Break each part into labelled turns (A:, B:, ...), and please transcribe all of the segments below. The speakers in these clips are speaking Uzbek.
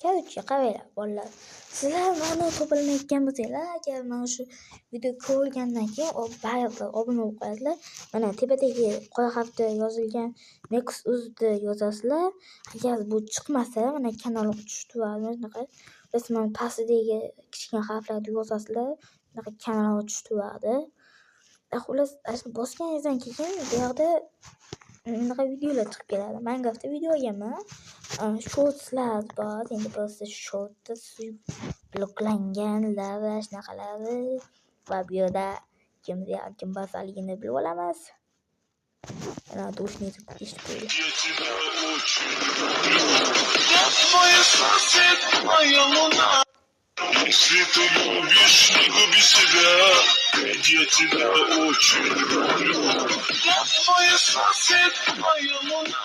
A: Korоче, qaranglar bolalar. Sizlar mana to'planayotgan bo'lsanglar, agar mana shu video ko'rgandan keyin baribir obuna bo'lib qo'yasizlar. Mana tepadagi qora harfda yozilgan Next uzdi yozasizlar. Agar bu chiqmasa, mana kanalga tushib turadi. Shunaqa rasman pastdagi kichkina harflarni yozasizlar. Shunaqa kanalga tushib turadi. Xullas, bosganingizdan keyin bu yerda bunaqa videolar chiqib keladi. Minecraftda video olganman. Shortslar bor. Endi biz shortda bloklangan lava shunaqalari va bu yerda kim basaligini bilib olamiz. Mana dushniy eshitib qo'ying.
B: Если ты любишь, не губи себя, я тебя очень люблю. Я твой сосед, моя луна.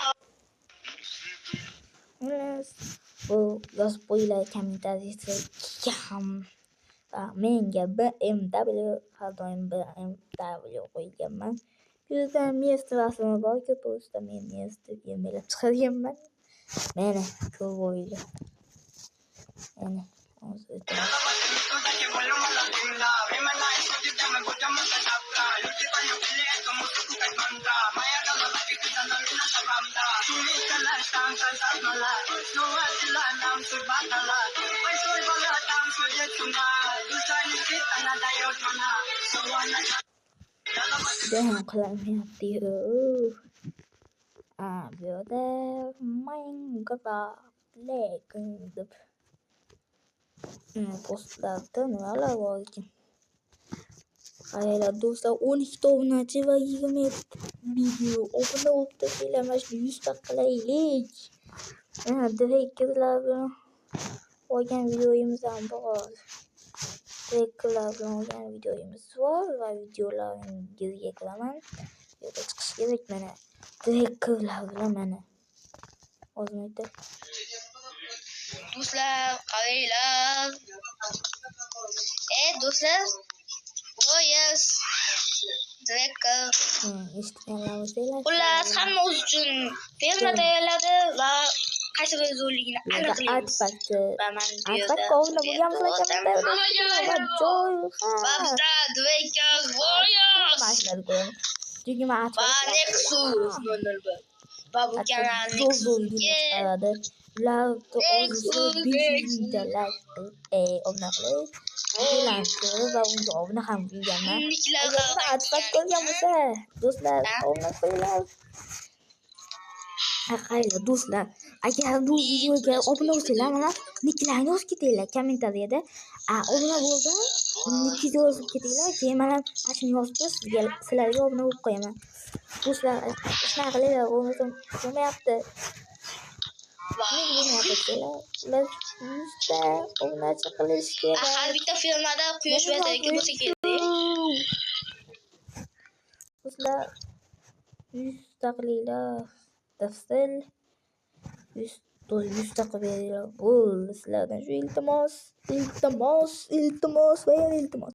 A: Bu yozib qo'yinglar kommentariyasiga ham. Menga BMW har doim BMW qo'yganman. Bu yerda место rasmi bor, ko'pincha men место yemlab chiqarganman. Mana ko'rib qo'yinglar. Mana Devam qilamayapti-yu. Bu yerda Minecraft Legend deb postlarda nimalar bor ekan. Qaranglar do'stlar, 12 ta obunachi va 20 video obuna bo'libdi. Mana shu 100 ta qilaylik. Direktorlar bilan olgan videomiz ham bor. Direktorlar bilan olgan videomiz bor va videolaringizga kiraman. Yo'lda chiqish kerak mana. Direktorlar bilan mana. O'zimda.
C: Do'stlar, qaranglar. Do'stlar. Yes. Direktor.
A: Eshitganlar bo'lsanglar.
C: Xullas, hammamiz uchun ferma tayyorladi va qaysi bir zo'rligini aniqlaymiz. Va men bu yerda va bizda direktor Voyas.
A: Chunki men
C: Va Nexus 001. Va bu kanal Nexusga
A: ular obuna qilib va unga obuna ham qilganman. Atfak ko'rgan bo'lsa, do'stlar, obuna qilinglar. Qaranglar do'stlar, agar bu videoga obuna bo'lsanglar, mana nicklarni yozib ketinglar kommentariyada. Obuna bo'ldim, nickni yozib ketinglar. Keyin mana shuni yozib sizlarga obuna bo'lib qo'yaman. Do'stlar, shunaqa qilinglar, bo'lmayapti. Ular obunachi qilish kerak.
C: Har bitta filmda quyosh batareyka bo'lsa kerak.
A: Do'stlar, 100 ta qilinglar. Tafsil 100 ta qilib beringlar. Bo'ldi sizlardan shu iltimos va iltimos.